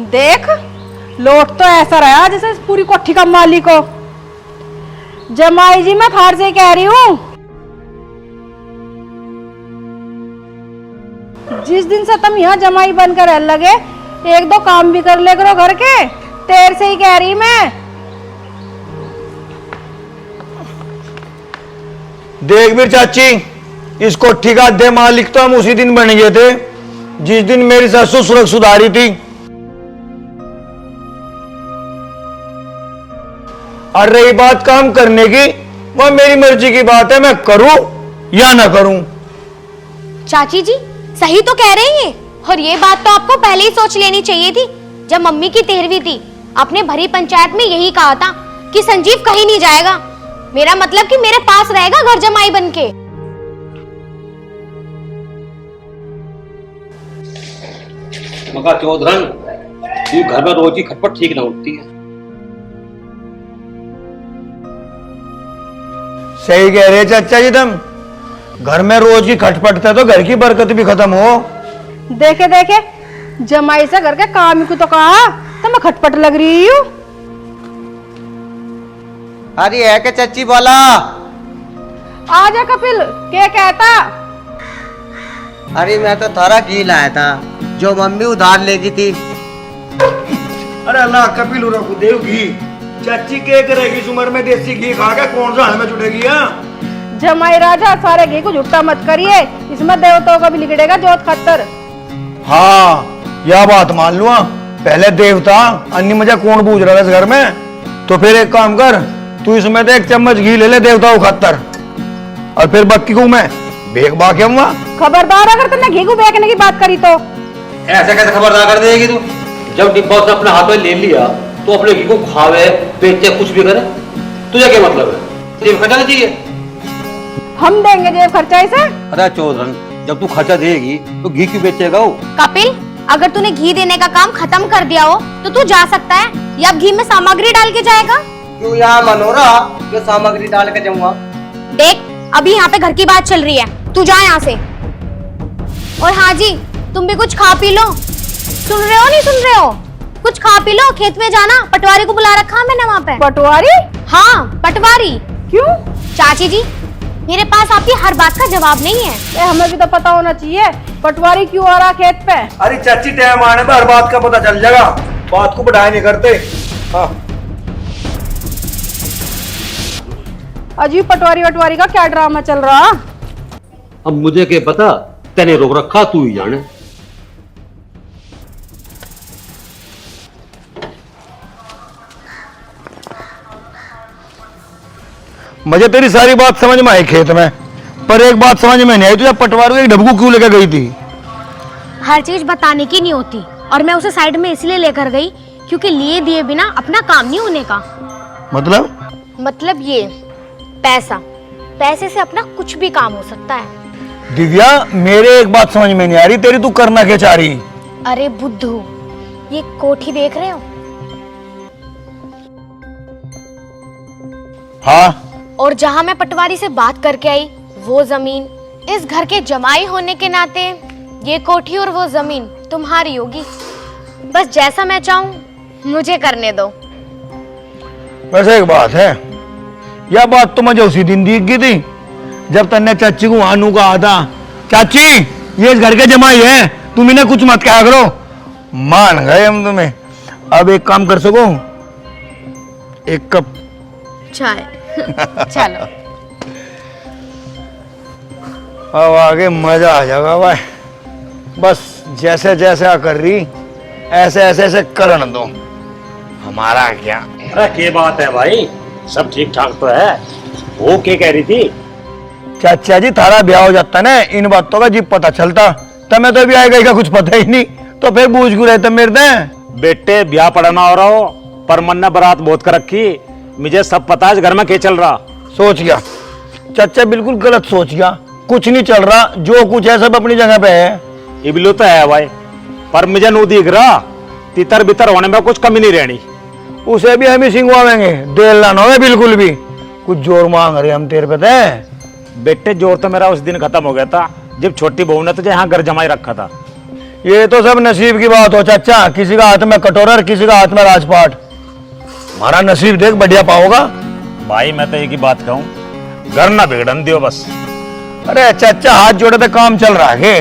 देख, लौट तो ऐसा रहा जैसे पूरी कोठी का मालिक हो। जमाई जी, मैं थार से कह रही हूँ, जिस दिन से तुम यहाँ जमाई बनकर रहने लगे, एक दो काम भी कर ले करो घर के। तेरे से ही कह रही मैं। देख भी चाची, इस कोठी का आधे मालिक तो हम उसी दिन बन गए थे जिस दिन मेरी सासू सुरख सुधारी थी। और रही बात काम करने की, वह मेरी मर्जी की बात है, मैं करूं या ना करूं। चाची जी सही तो कह रही हैं, और ये बात तो आपको पहले ही सोच लेनी चाहिए थी। जब मम्मी की 13वीं थी, आपने भरी पंचायत में यही कहा था कि संजीव कहीं नहीं जाएगा, मेरा मतलब कि मेरे पास रहेगा घर जमाई बनके। मगर चौधरन, ये घर में रोज की खटपट ठीक ना उठती है। सही कह रहे चाचा जी, तुम घर में रोज की खटपट है तो घर की बरकत भी खत्म हो। देखे देखे, जमाई से घर के काम को तो कहा, तो मैं खटपट लग रही हूँ। अरे है क्या चाची बोला? आजा कपिल, क्या कहता? अरे मैं तो थारा घी लाया था जो मम्मी उधार लेगी थी। अरे अल्लाह, कपिल रखो देव घी। चाची क्या करेगी इस उम्र में देसी घी खा के, कौन सा हाल में जुटेगी? जमाई राजा, सारे घी को झुट्टा मत करिए, इसमें देवताओं का भी लिखड़ेगा जोत खतर। हाँ, यह बात मान लूँ। पहले देवता अन्य मजा कौन बूझ रहा है इस घर में? तो फिर एक काम कर, तू इसमें तो 1 चम्मच घी ले ले देवताओं खतर, और फिर बाकी को मैं बेक बाके आऊंगा। खबरदार अगर तुमने घी को बेचने की बात करी तो। ऐसे कैसे खबरदार कर देगी तू? जब डिब्बा उसने अपने हाथ में ले लिया तो अपने घी को खावे, बेचे, कुछ भी करे, तुझे क्या मतलब है? जेब खर्चा चाहिए? हम देंगे जेब खर्चा इसे। अरे चौधरन, जब तू खर्चा देगी तो घी क्यों बेचेगा वो? कपिल, अगर तूने घी देने का काम खत्म कर दिया हो तो तू जा सकता है, या अब घी में सामग्री डाल के जाएगा? क्यों यहाँ मन हो रहा जो सामग्री डाल के जाऊंगा? देख, अभी यहाँ पे घर की बात चल रही है, तू जा यहाँ से। और हाँ जी, तुम भी कुछ खा पी लो। सुन रहे हो नहीं सुन रहे हो? कुछ खा पी लो, खेत में जाना, पटवारी को बुला रखा मैंने वहाँ पे। पटवारी? हाँ, पटवारी। क्यों? चाची जी, मेरे पास आपकी हर बात का जवाब नहीं है। हमें भी तो पता होना चाहिए, पटवारी क्यों आ रहा खेत पे? अरे चाची, टाइम आने पर हर बात का पता चल जाएगा, बात को बढ़ाए नहीं करते। हाँ, अजीब पटवारी का क्या ड्रामा चल रहा? अब मुझे क्या पता, तेने रोक रखा, तू ही जाने। मुझे तेरी सारी बात समझ में आई खेत में, पर एक बात समझ में नहीं आई, तुझे पटवारी एक डब्बू क्यों लेकर गई थी? हर चीज बताने की नहीं होती, और मैं उसे साइड में इसलिए लेकर गई क्योंकि लिए दिए बिना अपना काम नहीं होने का। मतलब ये पैसा, पैसे से अपना कुछ भी काम हो सकता है। दिव्या, मेरे एक बात समझ में नहीं आ रही, तेरी तू करना क्या चाह रही? अरे बुद्धू, ये कोठी देख रहे हो? हाँ। और जहां मैं पटवारी से बात करके आई, वो जमीन, इस घर के जमाई होने के नाते ये कोठी और वो जमीन तुम्हारी होगी। बस जैसा मैं चाहूं मुझे करने दो। वैसे एक बात है, यह बात तो मुझे उसी दिन दिख गई थी जब तन्ने चाची को आनू कहा था, चाची ये इस घर के जमाई है, तुम इन्हें कुछ मत कहा करो। मान गए हम तुम्हें। अब एक काम कर सको, 1 कप चाय। चलो। अब आगे मजा आ जाएगा भाई। बस जैसे जैसे कर रही ऐसे ऐसे करन दो, हमारा क्या। अरे क्या बात है भाई, सब ठीक ठाक तो है। वो क्या कह रही थी? चाचा जी, थारा ब्याह हो जाता ना, इन बातों का जी पता चलता, तमें तो भी आएगा का कुछ पता ही नहीं, तो फिर बूझ क्यों रहते मेरे दे? बेटे, ब्याह पढ़ना हो रहा हो, पर मन ने बारात बहुत कर रखी, मुझे सब पता है इस घर में क्या चल रहा। सोच गया चाचा, बिल्कुल गलत सोच गया, कुछ नहीं चल रहा, जो कुछ है सब अपनी जगह पे है। इबलू तो है भाई, पर मुझे नू दिख रहा, तितर बितर होने में कुछ कमी नहीं रहनी। उसे भी हम ही सिंगवावेंगे, देर ना हो बिल्कुल भी। कुछ जोर मांग रहे हम तेरे पे थे। बेटे, जोर तो मेरा उस दिन खत्म हो गया था जब छोटी बहू ने तुझे यहाँ घर जमाई रखा था। ये तो सब नसीब की बात हो चाचा, किसी का हाथ में कटोरा, किसी का हाथ में राजपाट। हमारा नसीब देख बढ़िया पाओगा। भाई मैं तो एक ही बात कहूँ, घर ना बिगड़न दियो बस। अरे चाचा हाथ जोड़े पे काम चल रहा है,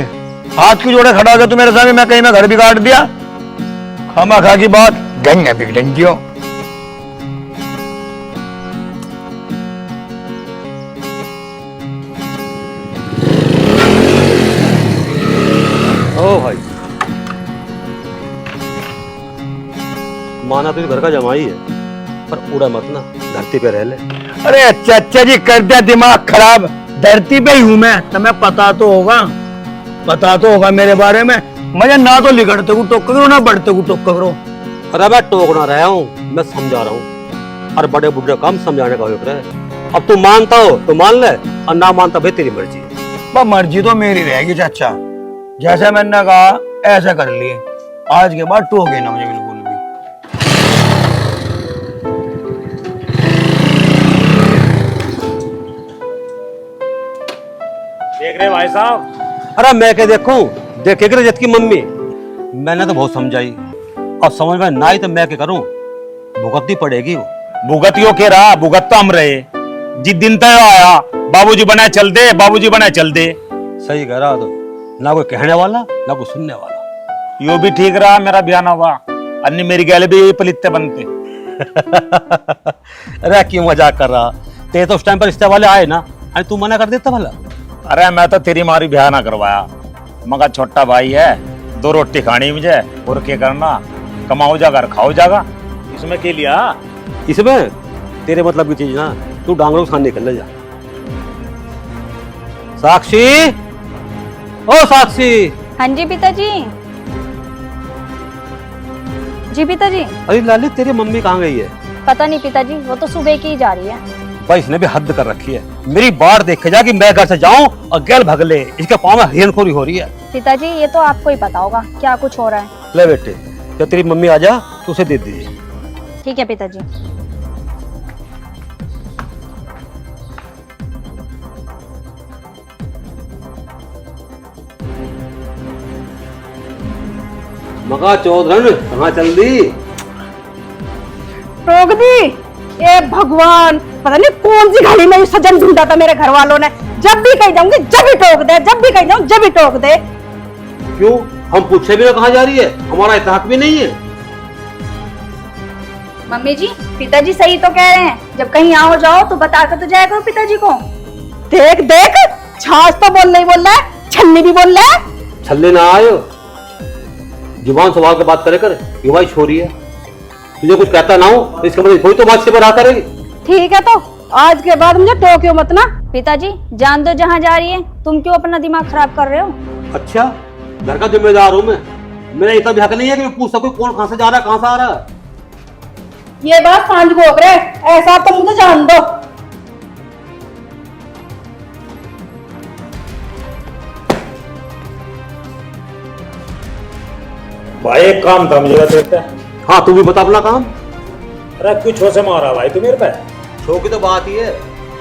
हाथ की जोड़े खड़ा हो गया तू मेरे सामने, मैं कहीं में घर बिगाड़ दिया। खामा खा की बात गंगा बिगड़न दियो। ओ भाई, माना तो घर का जमाई है, पर उड़ा मत ना, धरती पे रह ले। अरे चाचा जी कर दिया दिमाग खराब, धरती पे ही हूं मैं, तुम्हें पता तो होगा मेरे बारे में। मुझे ना तो लिखड़ते को टोक करो ना बढ़ते को टोक करो। अरे मैं टोक ना रहा हूँ, मैं समझा रहा हूँ। और बड़े बुढ़े काम समझाने का होता है। अब तू मानता हो तो मान ले, और ना मानता भाई तेरी मर्जी है। मर्जी तो मेरी रहेगी चाचा, जैसे मैंने कहा ऐसा कर लिए, आज के बाद टोके ना मुझे बिल्कुल भी। देख रहे भाई साहब? अरे मैं क्या देखूं, देखेगी रजत की मम्मी। मैंने तो बहुत समझाई, अब समझ में ना आई तो मैं क्या करूं, भुगतनी पड़ेगी वो। भुगतियो के रहा, भुगत तो हम रहे। जिस दिन तय आया बाबूजी बनाए चल दे, बाबूजी बनाए चल दे। सही कह रहा, तो ना कोई कहने वाला ना कोई सुनने वाला। यो भी ठीक रहा, मेरा ब्याह ना हुआ, अन्य मेरी गैल भी यही पलित्ते बनते। अरे क्यों मजाक कर रहा, ते तो उस टाइम पर रिश्ते वाले आए ना, अरे तू मना कर देता भला। अरे मैं तो तेरी मारी ब्याह ना करवाया, मगर छोटा भाई है, 2 रोटी खानी मुझे, और क्या करना, कमाओ जाकर खाओ जागा, इसमें के लिया। इसमें तेरे मतलब की चीज ना, तू डांगरों के सामने निकल ले जा। साक्षी, ओ साक्षी। हाँ जी पिताजी। जी पिताजी। अरे लाली, तेरी मम्मी कहाँ गई है? पता नहीं पिताजी, वो तो सुबह की ही जा रही है। भाई इसने भी हद कर रखी है, मेरी बात देख के जा कि मैं घर से जाऊं और गैल भगले, इसके पाँव में हिरनखोरी हो रही है। पिताजी ये तो आपको ही पता होगा क्या कुछ हो रहा है। ले बेटे, जब तेरी मम्मी आ जा तो उसे दे दीजिए। ठीक है पिताजी। मगा चौधरन कहाँ चल दी? रोक दी। ये भगवान, पता नहीं कौन सी घड़ी में ये सजन ढूंढा था मेरे घर वालों ने। जब भी कहीं जाऊंगी जब भी टोक दे, जब भी कहीं जाऊं जब भी टोक दे। क्यों, हम पूछे भी ना कहाँ जा रही है, हमारा इत्तेफाक भी नहीं है। मम्मी जी पिताजी सही तो कह रहे हैं, जब कहीं आओ जाओ तो बता कर तो जाया करो पिताजी को। देख देख, छाछ तो बोल रहा है, छन्नी भी बोल रहा है। छल्ले ना आयो, जुबान संभाल के बात करे कर, ये भाई छोरी है, तुझे कुछ कहता ना हो तो इसका मतलब कोई तो बात से बना करेगी। ठीक है तो आज के बाद मुझे टोक्यो मत ना। पिताजी जान दो जहाँ जा रही है, तुम क्यों अपना दिमाग खराब कर रहे हो। अच्छा, घर का जिम्मेदार हूँ मैं, मेरा इतना भी हक नहीं है कि मैं पूछ सकूं कौन कहाँ से जा रहा है, कहाँ से आ रहा है। ये बात सांझ भोग रहे, ऐसा तो मुझे जान दो। भाई एक काम था मुझे देखते। हाँ तू भी बता अपना काम। अरे कुछ हो से मारा भाई तू मेरे पे। शो की तो बात ही है,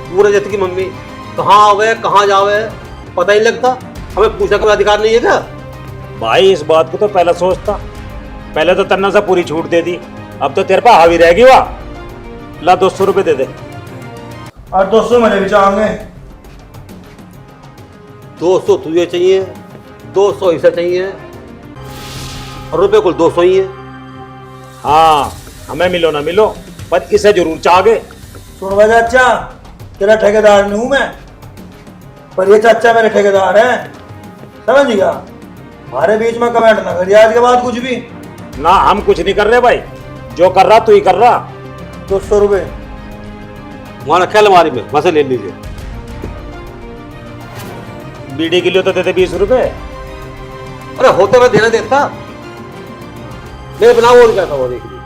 पूरे जत की मम्मी कहाँ आवे कहाँ जावे पता ही लगता, हमें पूछने का अधिकार नहीं है क्या? भाई इस बात को तो पहले सोचता, पहले तो तन्ना से पूरी छूट दे दी, अब तो तेरे पास हावी रहेगी। वाह ला 200 रुपए दे दे। और 200 मेरे भी चाहेंगे। 200 तुझे चाहिए, 200 इसे चाहिए, और रुपए कुल 200 ही है। हाँ हमें मिलो ना मिलो, पर इसे जरूर चाहोगे। सुन भाई चाचा, तेरा ठेकेदार नहीं हूं मैं, पर ये चाचा मेरे ठेकेदार हैं, समझ गया। हमारे बीच में कमेंट ना करिए आज के बाद कुछ भी। ना हम कुछ नहीं कर रहे भाई, जो कर रहा तू ही कर रहा। 200 रुपए हमारा ख्याल हमारी में वैसे ले लीजिए। बीड़ी के लिए तो देते 20 रुपए। अरे होते हुए देना देता, मेरे बिना वो क्या था वो देख लीजिए।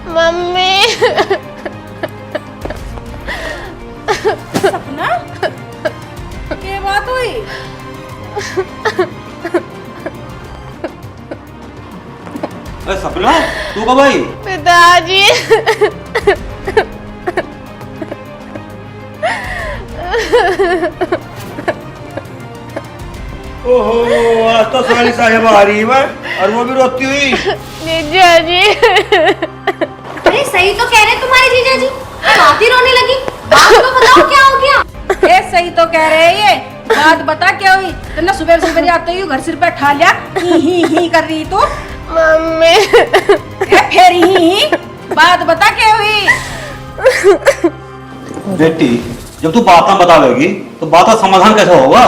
मम्मी सपना ये हुई? अरे सपना तू कब आई? पिताजी ओहो, आज तो साली साहेब आ रही है और वो भी रोती हुई। जीजा जी अरे सही तो कह रहे तुम्हारे जीजा जी, बात ही रोने लगी। बात तो बताओ क्या हो गया? ये सही तो कह रहे हैं, ये बात बता क्या हुई? तुमने सुबह सुबह आते ही घर सिर पे ठा लिया, ही कर रही तू। मम्मी फिर ही बात बता क्या हुई? बेटी जब तू बात ना बतावेगी तो बात का समाधान कैसे होगा?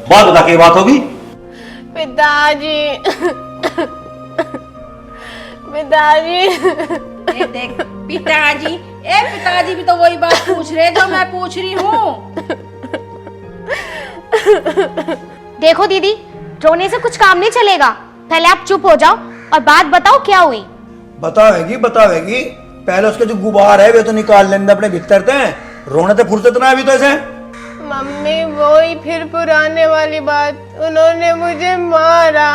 बात बता के बात होगी। पिताजी पिताजी ये देख पिताजी, पिताजी भी तो वही बात पूछ रहे जो मैं पूछ रही हूँ। देखो दीदी, रोने से कुछ काम नहीं चलेगा। पहले आप चुप हो जाओ और बात बताओ क्या हुई। बतावेगी बतावेगी, पहले उसके जो गुबार है वे तो निकाल लेंगे अपने भीतर से। रोने से फुर्सत ना अभी तो ऐसे। मम्मी वही फिर पुराने वाली बात, उन्होंने मुझे मारा।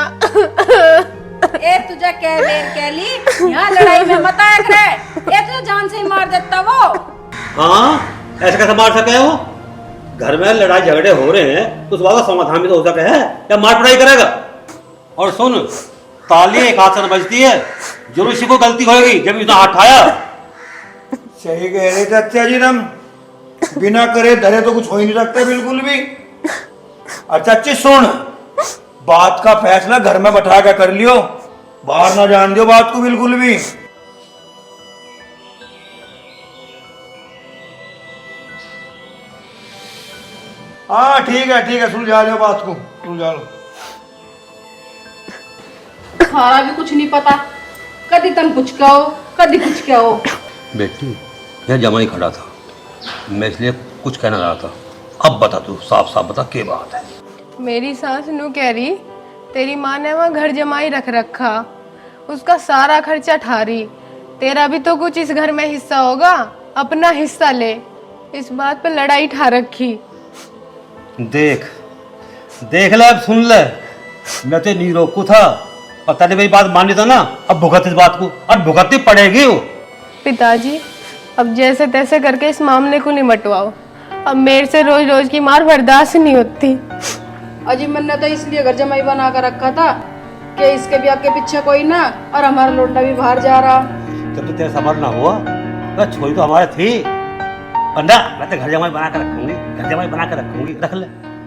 तुझे कह बेर कह ली, यहाँ लड़ाई में मत आया करे। तुझे जान से ही मार देता वो। हाँ ऐसे कैसे मार सके वो? घर में लड़ाई झगड़े हो रहे हैं तो उस बात का समाधान भी तो हो सके है, या मार पड़ाई करेगा? और सुन, ताली एक हाथ से न बजती है, जरूर इसी को गलती होगी जब इतना हाथ आया। सही कह रहे चाचा जी, हम बिना करे धरे तो कुछ हो ही नहीं सकता बिल्कुल भी। और चाची सुन, बात का फैसला घर में बैठा के कर लियो, बाहर ना जान दियो बात को बिल्कुल भी। हाँ ठीक है, सुलझा लो बात को, सुलझा लो। खारा भी कुछ नहीं पता, कभी तुम कुछ कहो कभी कुछ कहो। बेटी यह जमाई खड़ा था, मैं इसलिए कुछ कहना रहा था। अब बता तू, साफ साफ बता क्या बात है। मेरी सास नू कह रही तेरी माँ ने वहाँ घर जमाई रख रखा, उसका सारा खर्चा ठारी, तेरा भी तो कुछ इस घर में हिस्सा होगा, अपना हिस्सा ले। इस बात पे लड़ाई ठा रखी। देख देख ले, अब सुन ले, मैं तो नहीं रोकू था, पता नहीं मेरी बात मान था ना, अब भुगत इस बात को, और भुगतनी पड़ेगी वो। पिताजी अब जैसे तैसे करके इस मामले को निमटवाओ, अब मेरे से रोज रोज की मार बर्दाश्त नहीं होती। अजी मैंने तो इसलिए घर जमाई बना कर रखा था कि इसके भी आगे पीछे कोई ना, और हमारा लोंडा भी बाहर जा रहा। जब तो तेरा समझ ना हुआ तो छोरी तो हमारे थी, और ना मैं तो घर जमाई बना कर रखूंगी, घर जमाई बना कर रखूंगी, रख ले।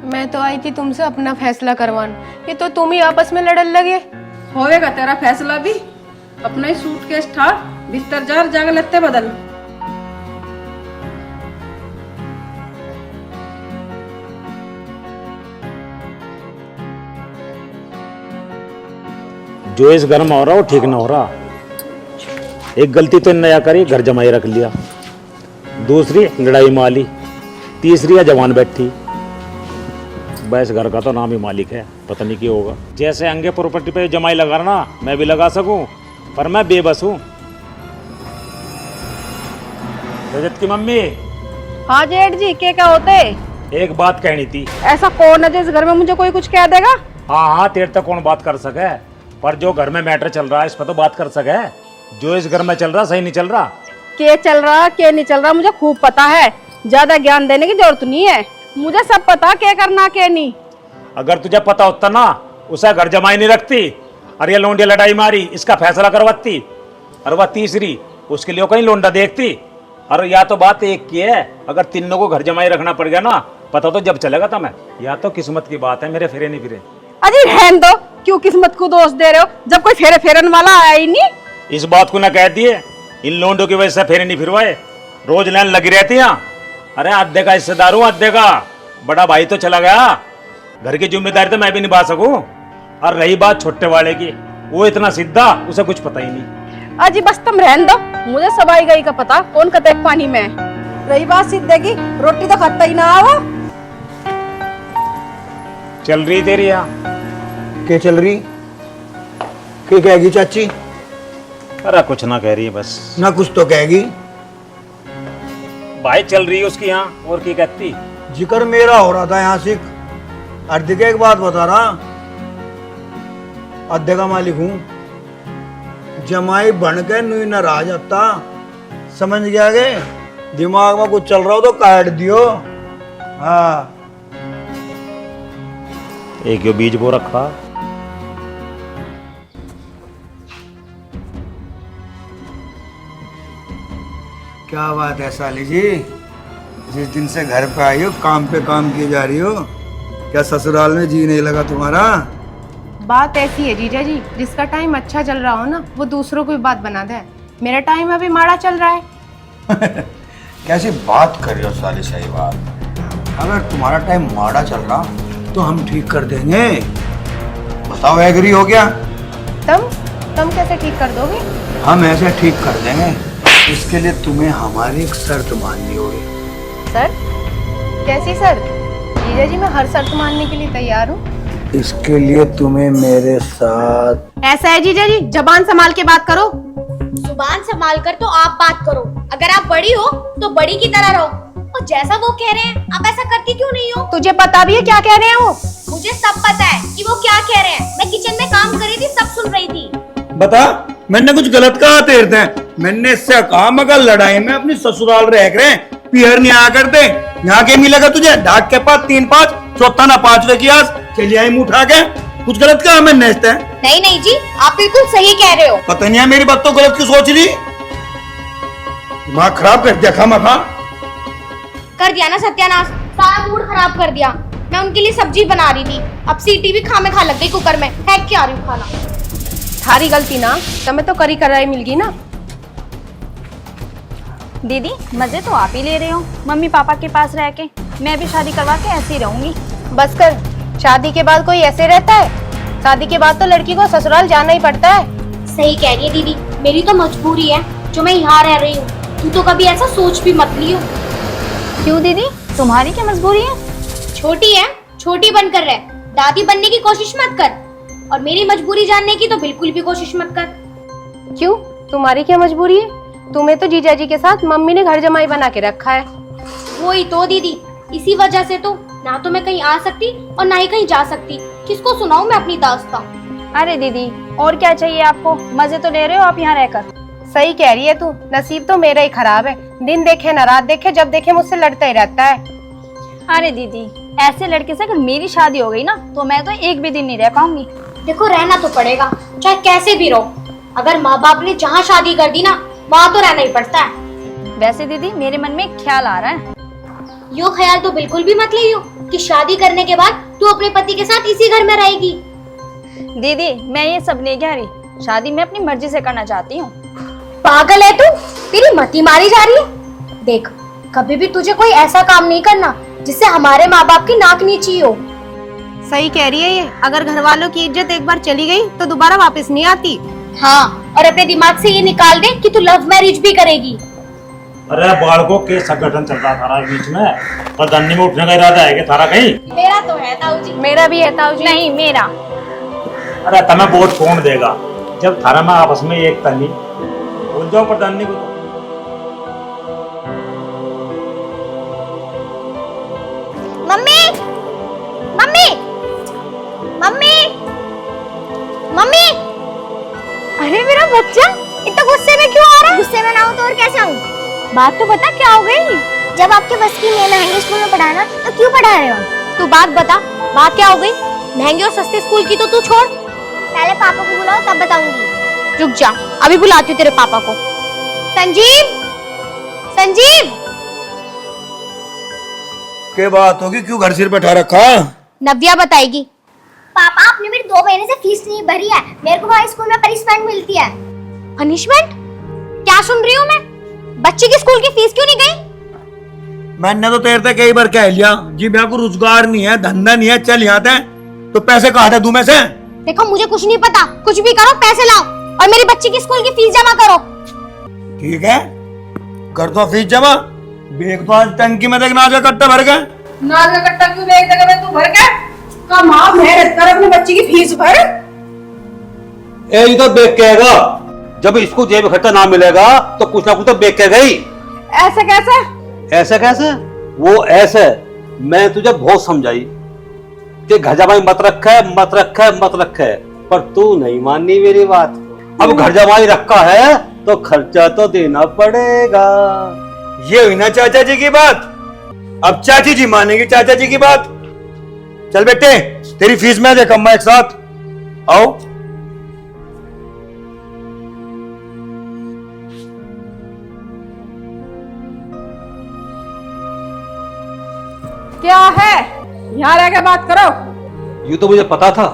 मैं तो आई थी तुमसे अपना फैसला करवान, ये तो तुम ही आपस में लड़न लगे। होएगा तेरा फैसला भी, अपना ही सूटकेस ठा, भीतर जा, जाके लत्ते बदल। जो इस घर में हो रहा वो ठीक ना हो रहा। एक गलती तो नया करी, घर जमाई रख लिया, दूसरी लड़ाई माली, तीसरी है जवान बैठी। बस घर का तो नाम ही मालिक है, पता नहीं क्या होगा। जैसे अंगे प्रॉपर्टी पे जमाई लगा रहा ना, मैं भी लगा सकूं, पर मैं बेबस हूं। रजत की मम्मी, हाँ जेठ जी, क्या होते? एक बात कहनी थी। ऐसा कौन है जिस घर में मुझे कोई कुछ कह देगा? हाँ तेरे तक कौन बात कर सके, पर जो घर में मैटर चल रहा है इस पर तो बात कर सके। जो इस घर में चल रहा सही नहीं चल रहा। के चल रहा के नहीं चल रहा मुझे खूब पता है, ज्यादा ज्ञान देने की जरूरत नहीं है, मुझे सब पता क्या करना क्या नहीं। अगर तुझे पता होता ना, उसे घर जमाई नहीं रखती, और ये लोंडिया लड़ाई मारी, इसका फैसला करवाती, और वह तीसरी उसके लिए कहीं लोंडा देखती। और या तो बात एक की है, अगर तीनों को घर जमाई रखना पड़ गया ना, पता तो जब चलेगा था मैं। या तो किस्मत की बात है, मेरे फेरे नहीं फिरे। अजी रहन दो, क्यों किस्मत को दोष दे रहे हो, जब कोई फेरे फेरन वाला आया ही नहीं। इस बात को ना कह दिए, इन लोंडों की वजह से फेरे नहीं फिरवाए, रोज लाइन लगी रहती है। अरे अद्धे का हिस्सेदार हूं, अद्धे का बड़ा भाई तो चला गया, घर की जिम्मेदारी तो मैं भी निभा सकूं। और रही बात छोटे वाले की, वो इतना सीधा, उसे कुछ पता ही नहीं। अजी बस तुम रहन दो, मुझे सबाई गई का पता, कौन कतेक पानी में। रही बात सीधे की, रोटी तो खाता ही ना आओ। चल रही तेरी यहाँ क्या चल रही? क्या कहेगी चाची? अरे कुछ ना कह रही है, बस ना कुछ तो कहेगी। भाई चल रही है उसकी यहाँ, और क्या कहती। जिक्र मेरा हो रहा था यहाँ से, अर्ध के एक बात बता रहा, अद्धे का मालिक हूं, जमाई बन के नुई न रह जाता। समझ गया गे? दिमाग में कुछ चल रहा हो तो काट दियो। हाँ एक यो बीज बो रखा। क्या बात है साली जी, जिस दिन से घर पे आई हो काम पे काम किए जा रही हो, क्या ससुराल में जी नहीं लगा तुम्हारा? बात ऐसी है जीजा जी, जिसका टाइम अच्छा चल रहा हो ना वो दूसरों को भी बात बना दे। मेरा टाइम अभी माड़ा चल रहा है। कैसी बात कर रहे हो साली, सही बात। अगर तुम्हारा टाइम माड़ा चल रहा तो हम ठीक कर देंगे। बताओ एग्री हो क्या? तुम कैसे ठीक कर दोगे? हम ऐसे ठीक कर देंगे। इसके लिए तुम्हें हमारी एक शर्त माननी होगी। सर कैसी शर्त? जीजा जी मैं हर शर्त मानने के लिए तैयार हूँ। इसके लिए तुम्हें मेरे साथ। ऐसा है जीजा जी, जबान संभाल के बात करो। जुबान संभाल कर तो आप बात करो। अगर आप बड़ी हो तो बड़ी की तरह रहो, और जैसा वो कह रहे हैं आप ऐसा करती क्यों नहीं हो? तुझे पता भी है क्या कह रहे हैं वो? मुझे सब पता है कि वो क्या कह रहे हैं। मैं किचन में काम कर रही थी, सब सुन रही थी। बता, मैंने कुछ गलत कहा तेरते हैं? मैंने इससे कहा मगर लड़ाई में अपनी ससुराल रह रहे पियर नहीं आया करते। यहाँ के मिलेगा तुझे ढाक के पास 3-5 चौथा ना 5वें की आस चली आई मुंह उठा के। कुछ गलत कहा मैंने इससे? नहीं नहीं जी, आप बिल्कुल सही कह रहे हो। पता नहीं है मेरी बात तो गलत क्यों सोच ली। दिमाग खराब कर दिया खामखा। कर दिया ना सत्यानाश, सारा मूड खराब कर दिया। मैं उनके लिए सब्जी बना रही थी, अब सीटी भी खामेखा लग गई कुकर में, फेंक के आ रही हूँ खाना। थारी गलती ना, तुम्हें तो करी कराई मिल गई ना। दीदी मजे तो आप ही ले रहे हो मम्मी पापा के पास रह के। मैं भी शादी करवा के ऐसे ही रहूंगी। बस कर, शादी के बाद कोई ऐसे रहता है? शादी के बाद तो लड़की को ससुराल जाना ही पड़ता है। सही कह रही है दीदी, मेरी तो मजबूरी है जो मैं यहाँ रह रही हूँ। तू तो कभी ऐसा सोच भी मत लियो। क्यों दीदी, तुम्हारी क्या मजबूरी है? छोटी है, छोटी बनकर रह, दादी बनने की कोशिश मत कर। और मेरी मजबूरी जानने की तो बिल्कुल भी कोशिश मत कर। क्यों, तुम्हारी क्या मजबूरी है? तुम्हें तो जीजा जी के साथ मम्मी ने घर जमाई बना के रखा है। वही तो दीदी, इसी वजह से तो ना तो मैं कहीं आ सकती और ना ही कहीं जा सकती। किसको सुनाऊं मैं अपनी दास्तां? अरे दीदी और क्या चाहिए आपको, मजे तो ले रहे हो आप यहाँ रहकर। सही कह रही है तू, नसीब तो मेरा ही खराब है। दिन देखे न रात देखे, जब देखे मुझसे लड़ता ही रहता है। अरे दीदी ऐसे लड़के से अगर मेरी शादी हो गई ना तो मैं तो एक भी दिन नहीं रह पाऊंगी। देखो रहना तो पड़ेगा, चाहे कैसे भी रहो। अगर माँ बाप ने जहाँ शादी कर दी ना वहाँ तो रहना ही पड़ता है। वैसे दीदी मेरे मन में एक ख्याल आ रहा है। यो ख्याल तो बिल्कुल भी मत लियो कि शादी करने के बाद तू अपने पति के साथ इसी घर में रहेगी। दीदी मैं ये सब नहीं कह रही, शादी मैं अपनी मर्जी से करना चाहती हूँ। पागल है तू, तेरी मती मारी जा रही है। देख, कभी भी तुझे कोई ऐसा काम नहीं करना जिससे हमारे माँ बाप की नाक नीची हो। सही कह रही है ये, अगर घर वालों की इज्जत एक बार चली गई तो दोबारा वापस नहीं आती। हाँ, और अपने दिमाग से ये निकाल दे कि तू लव मैरिज भी करेगी। अरे बालकों के संगठन चल रहा थारा बीच में, और धन्नी में उठने का इरादा है कि थारा कहीं? मेरा तो है ताऊ जी। मेरा भी है ताऊ जी। नहीं मेरा। अरे तुम्हें वोट कौन देगा जब थारा में आपस में एक तनी भूल जाओ प्रधानी को। Mummy, mummy, mummy, mummy. अरे मेरा बच्चा इतना गुस्से में क्यों आ रहा है? गुस्से में ना हो तो और कैसे आऊं? बात तो बता, क्या हो गई? जब आपके बस की नहीं महंगे स्कूल में पढ़ाना तो क्यों पढ़ा रहे हो? तू बात बता, बात क्या हो गई? महंगे और सस्ते स्कूल की तो तू छोड़, पहले पापा को बुलाओ तब बताऊंगी। रुक जा, अभी बुलाती हूँ तेरे पापा को। संजीव, संजीव। क्या बात होगी, क्यों घर सिर पे उठा रखा? नव्या बताएगी। पापा आपने मेरी 2 महीने से फीस नहीं भरी है, मेरे को वहाँ स्कूल में पनिशमेंट मिलती है। पनिशमेंट? क्या सुन रही हूँ मैं? बच्चे की स्कूल की फीस क्यों नहीं गई? मैंने तो तेरे से कई बार कह लिया जी, मेरे को रोजगार नहीं है, धंधा नहीं है, चल यहाँ थे तो पैसे कहा था दूं में से? देखो मुझे कुछ नहीं पता, कुछ भी करो पैसे लाओ और मेरी बच्ची की स्कूल की फीस जमा करो। ठीक है, कर दो फीस जमा। बेग तो आज टंकी में देख नाज का कट्टा भर गए। नाज का कट्टा क्यों बेच देगा? तू भर के कमा, मेहनत कर, अपनी बच्ची की फीस भर। ये तो बेच के आएगा, जब इसको जेब खर्चा ना मिलेगा तो कुछ ना कुछ तो बेच के गई। ऐसे कैसे? ऐसे कैसे? वो ऐसे, मैं तुझे बहुत समझाई, कि घर जमाई मत रखे मत रखे मत रखे, पर तू नहीं माननी मेरी बात। अब घर जमाई रखा है तो खर्चा तो देना पड़ेगा। ये हुई ना चाचा जी की बात। अब चाची जी मानेगी चाचा जी की बात। चल बेटे, तेरी फीस में दे कम्मा एक साथ। आओ। क्या है, यहाँ रह के बात करो। यूं तो मुझे पता था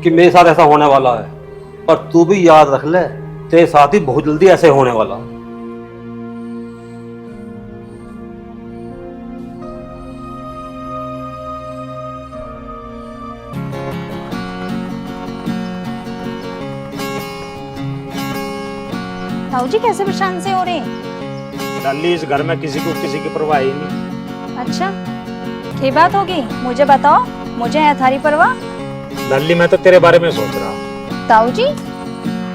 कि मेरे साथ ऐसा होने वाला है, पर तू भी याद रख ले, तेरे साथ ही बहुत जल्दी ऐसे होने वाला। ताऊ जी कैसे परेशान से हो रहे हैं? लाली, इस घर में किसी को किसी की परवाह ही नहीं। अच्छा, क्या बात होगी? मुझे बताओ, मुझे है थारी परवाह। लाली, मैं तो तेरे बारे में सोच रहा हूँ। ताऊ जी,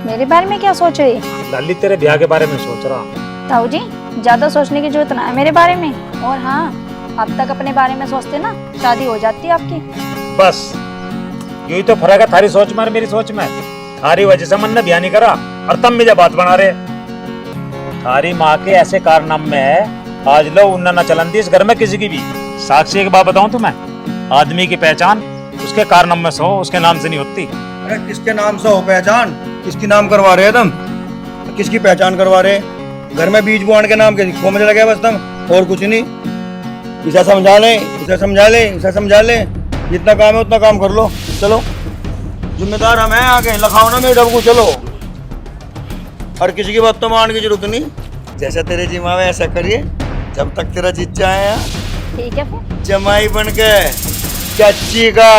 मेरे बारे में क्या सोच रही? लाली, तेरे ब्याह के बारे में सोच रहा हूँ। ताऊ जी, ज्यादा सोचने की जरूरत ना है मेरे बारे में। और हाँ, अब तक अपने बारे में सोचते ना, शादी हो जाती आपकी। बस यही तो फर्क है थारी सोच में और मेरी सोच में। थारी वजह से मन ने ब्याह नहीं करा और तब मुझे बात बना रहे। थारी माँ के ऐसे कारनामे है, आज लो उन्ना न चलन दी इस घर में किसी की भी। साक्षी, एक बात बताऊं तुम्हें, आदमी की पहचान उसके कारनामे से हो, उसके नाम से नहीं होती। अरे किसके नाम से हो पहचान? किसकी नाम करवा रहे हैं तुम? किसकी पहचान करवा रहे? घर में बीज बुआन के नाम के को मुझे लगे बस तुम, और कुछ नहीं। इसे समझा ले, इसे समझा ले, इसे समझा ले। जितना काम है उतना काम कर लो। चलो, जिम्मेदार हम हैं आगे, लखाओ ना मेरे को। चलो, और किसी की बात तो मान की जरूरत नहीं। जैसा तेरे जी माँ ऐसा करिए, जब तक तेरा जीजा है ठीक है फिर। जमाई बन के चाची का।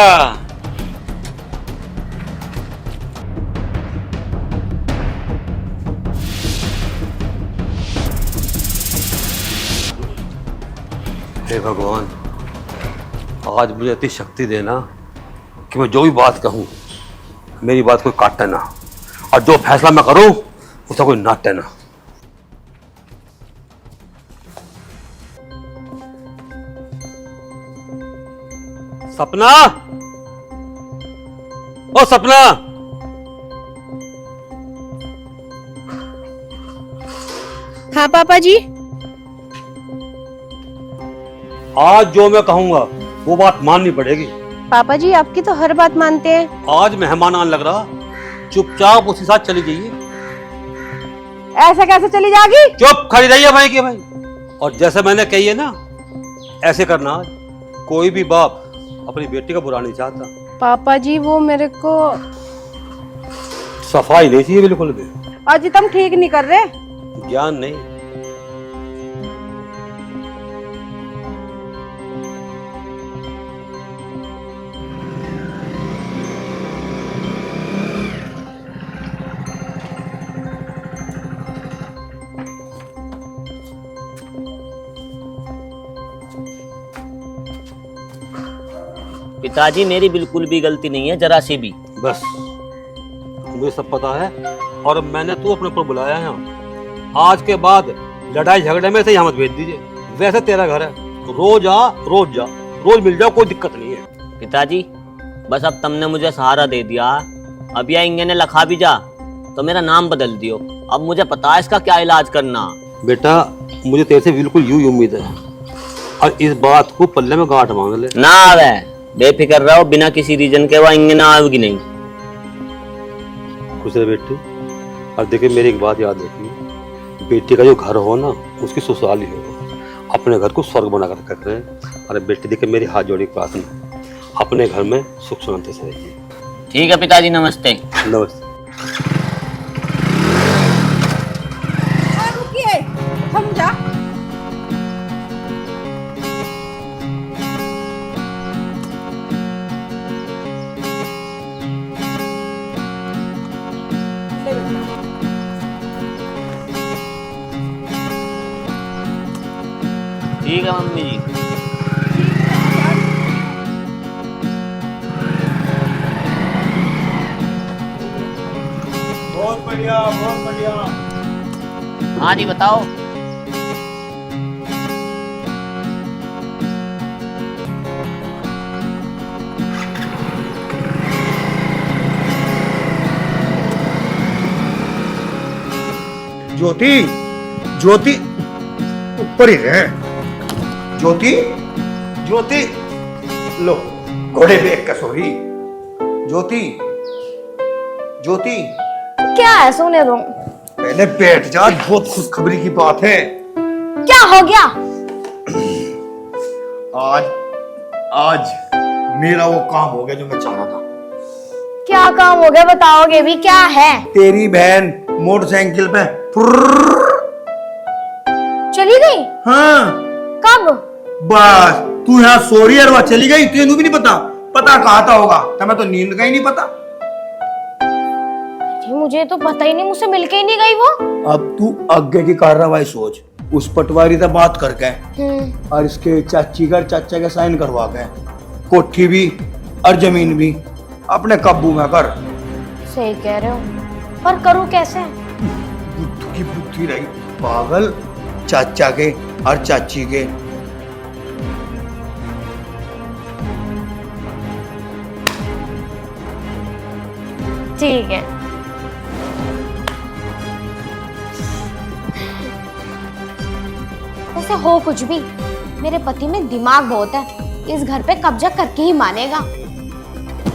हे भगवान, आज मुझे इतनी शक्ति देना कि मैं जो भी बात कहूँ मेरी बात कोई काटे ना, और जो फैसला मैं करूँ उसका कोई नाटे ना। सपना, ओ सपना, हाँ पापा जी। आज जो मैं कहूंगा वो बात माननी पड़ेगी। पापा जी, आपकी तो हर बात मानते हैं। आज मेहमान आने लग रहा, चुपचाप उसके साथ चली जाइए। ऐसे कैसे चली जाएगी? चुप खड़ी रहिए भाई के भाई। और जैसे मैंने कही है ना, ऐसे करना। आज कोई भी बाप अपनी बेटी का बुरा नहीं चाहता। पापा जी, वो मेरे को सफाई नहीं चाहिए बिल्कुल भी। आज तुम ठीक नहीं कर रहे। ज्ञान नहीं। पिताजी, मेरी बिल्कुल भी गलती नहीं है, जरा सी भी। बस मुझे सब पता है, और मैंने तू अपने ऊपर बुलाया है। आज के बाद लड़ाई झगड़े में से यहाँ मत भेज दीजिए। वैसे तेरा घर है, रोज आ, रोज जा, रोज मिल जाओ, कोई दिक्कत नहीं है। पिताजी, बस अब तुमने मुझे सहारा दे दिया। अब या इंगे ने लखा भी जा तो मेरा नाम बदल दियो। अब मुझे पता है इसका क्या इलाज करना। बेटा, मुझे तेरे से बिल्कुल यूं ही उम्मीद है, और इस बात को पल्ले में गांठ बांध ले। ना आवे, बेफिक्र रहो, बिना किसी रीजन के वो इंगे ना आवेगी नहीं। खुश रहे बेटी। और देखिए, मेरी एक बात याद रखिए, बेटी का जो घर हो ना, उसकी ससुराल ही हो। अपने घर को स्वर्ग बना कर रखें। अरे बेटी, देखिए मेरी हाथ जोड़ी प्रार्थना, अपने घर में सुख शांति से रहिए। ठीक है पिताजी, नमस्ते। नमस्ते। रुकिए, हम जा। ठीक है मम्मी जी। बहुत बढ़िया, बहुत बढ़िया। हाँ जी, बताओ। ज्योति ज्योति ऊपर ही रहे। ज्योति ज्योति लो घोड़े पे एक कसोरी। ज्योति ज्योति क्या है? सोने दो। पहले बैठ जा, बहुत खुशखबरी की बात है। क्या हो गया? आज मेरा वो काम हो गया जो मैं चाह रहा था। क्या काम हो गया बताओगे भी? क्या है? तेरी बहन मोटरसाइकिल पे फुर्र। चली गई? हाँ कब? बस तू यहाँ सो रही है और वह चली गई, तेनू भी नहीं पता। पता कहा था होगा, तुम्हें तो नींद का ही नहीं पता। मुझे तो पता ही नहीं, मुझसे मिलके ही नहीं गई वो। अब तू आगे की कार्रवाई सोच। उस पटवारी से बात करके और इसके चाची का चाचा के साइन करवा के कोठी भी और जमीन भी अपने काबू में कर। सही कह रहे हो, पर करूं कैसे? बुद्धू की बुद्धि रही पागल। चाचा के और चाची के ठीक है। वैसे हो कुछ भी, मेरे पति में दिमाग बहुत है। इस घर पे कब्जा करके ही मानेगा।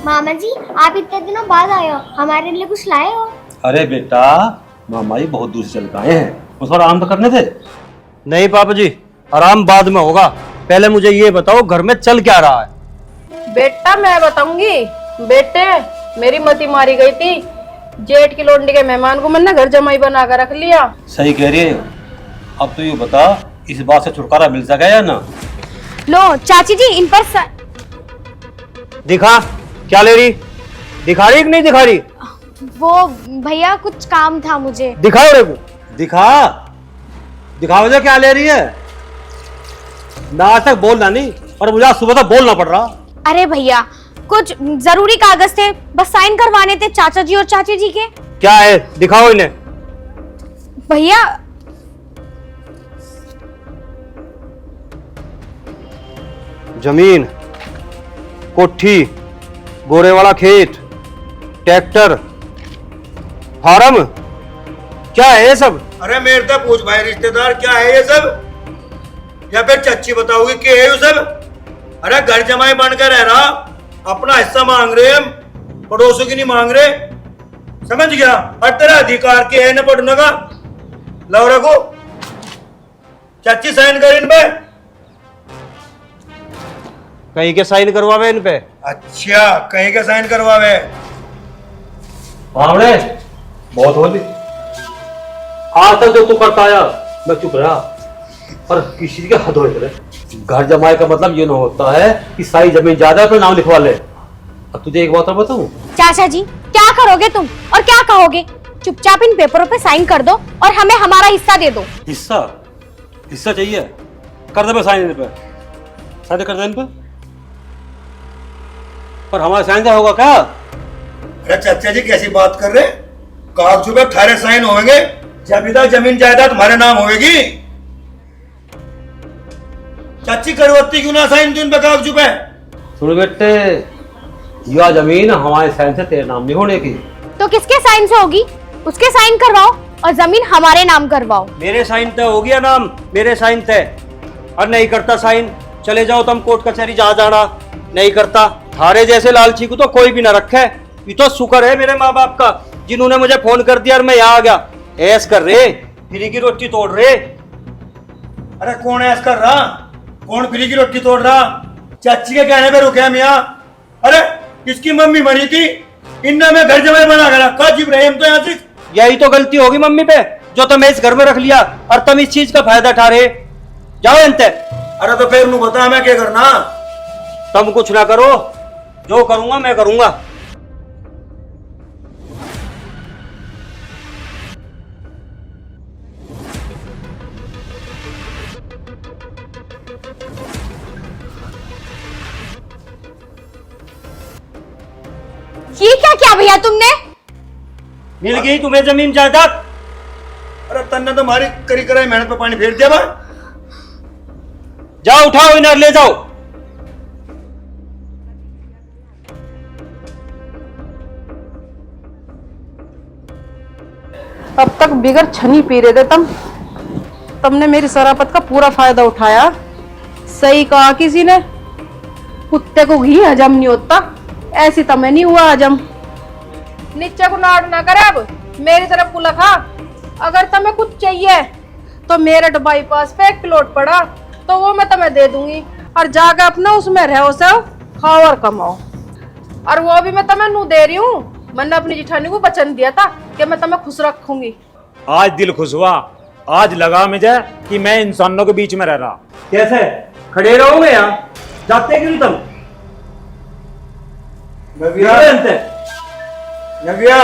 मामा जी आप इतने दिनों बाद आए हो, हमारे लिए कुछ लाए हो? अरे बेटा, मामा जी बहुत दूर से चल के आए हैं, उस पर आराम तो करने थे। नहीं पापा जी, आराम बाद में होगा। पहले मुझे ये बताओ घर में चल क्या रहा है? बेटा मैं बताऊंगी। बेटे मेरी मती मारी गई थी, जेठ की लोंडी के मेहमान को मैंने घर जमाई बना कर रख लिया। सही कह रही है। अब तो ये बता, इस बात से छुटकारा मिल सका या ना? लो चाची जी, इन पर दिखा क्या ले रही? दिखा रही कि नहीं दिखा रही? वो भैया कुछ काम था मुझे। दिखाओ रे को। दिखा दिखा मुझे क्या ले रही है। मैं आज तक बोलना नहीं और मुझे आज सुबह तक बोलना पड़ रहा। अरे भैया कुछ जरूरी कागज थे, बस साइन करवाने थे चाचा जी और चाची जी के। क्या है? दिखाओ इन्हें। भैया जमीन, कोठी, गोरे वाला खेत, ट्रैक्टर, फार्म, क्या है ये सब? अरे मेरे से पूछ भाई रिश्तेदार, क्या है ये सब? या फिर चच्ची बताओगी कि है ये सब? अरे घर जमाई बन कर रह रहा, अपना हिस्सा मांग रहे हम, पड़ोसों की नहीं मांग रहे। समझ गया? और तेरा अधिकार के है न पढ़ने का। लौरा को चाची साइन कर इन पे। कहीं के साइन करवावे इन पे? अच्छा कहीं के साइन करवावे? बावड़े बहुत हो गई। आज तक जो तू करता आया मैं चुप रहा, पर किसी के हद हो रहे। घर जमाए का मतलब ये ना होता है कि सारी जमीन ज्यादा तो नाम लिखवा ले। अब तुझे एक बात और बताऊं? चाचा जी क्या करोगे तुम और क्या कहोगे? चुपचाप इन पेपरों पे साइन कर दो और हमें हमारा हिस्सा दे दो। हिस्सा? हिस्सा चाहिए? कर दे साइन इन पे, साइन कर दे इन पे। पर हमारा साइन क्या होगा क्या? अरे चाचा जी कैसी बात कर रहे? कागजों पे 18 साइन होंगे, जब तक जमीन जायदाद तुम्हारे नाम होगी। चाची करवत्ती क्यों ना साइन तुम पे कागजों पे? सुन बेटे, यह जमीन हमारे साइन से तेरे नाम नहीं होने की। तो किसके साइन से होगी? उसके साइन करवाओ और जमीन हमारे नाम करवाओ। मेरे साइन तय हो गया नाम, मेरे साइन तय। और नहीं करता साइन, चले जाओ तुम कोर्ट कचहरी जहां जाना। नहीं करता। थारे जैसे लालची को तो कोई भी ना रखे। ये तो शुक्र है मेरे माँ बाप का, जिन्होंने मुझे फोन कर दिया और मैं यहाँ आ गया। ऐस कर रहे, फ्री की रोटी तोड़ रहे। अरे कौन ऐस कर रहा? कौन फ्री की रोटी तोड़ रहा? चाची के कहने पे रुके हम यहाँ। अरे किसकी मम्मी मरी थी, इनने में घर जमाई बना कर रखा। जीव रहे हम तो यहाँ से। यही तो गलती होगी मम्मी पे, जो तुम इस घर में रख लिया और तुम इस चीज का फायदा उठा रहे। जाओ अंत। अरे तो फिर बता मैं क्या करना? तुम कुछ ना करो, जो करूंगा मैं करूंगा। ये क्या किया भैया तुमने? मिल गई तुम्हें जमीन जायदाद। अरे तन्ने तो हमारी करी कराई मेहनत पे पानी फेर दिया बा। जाओ उठाओ इन्हें ले जाओ। अब तक बिगर छनी पी रहे थे तुमने मेरी शराफत का पूरा फायदा उठाया। सही कहा किसी ने, कुत्ते को घी हजम नहीं होता, ऐसी तमें नहीं हुआ हजम। नीचे को नाड़ ना करे, अब मेरी तरफ को लखा। अगर तुम्हें कुछ चाहिए तो मेरठ बाईपास पे एक प्लॉट पड़ा तो वो मैं तुम्हें दे दूंगी, और जाकर अपना उसमें रहो, सब खाओ और कमाओ। और वो भी मैं तुम्हें नू दे रही हूँ, मैंने अपनी जिठानी को वचन दिया था कि मैं तुम्हें खुश रखूंगी। आज दिल खुश हुआ, आज लगा मुझे कि मैं इंसानों के बीच में रह रहा। कैसे खड़े रहोगे यहाँ, जाते क्यों तुम? नव्या, किधर रहते? नव्या,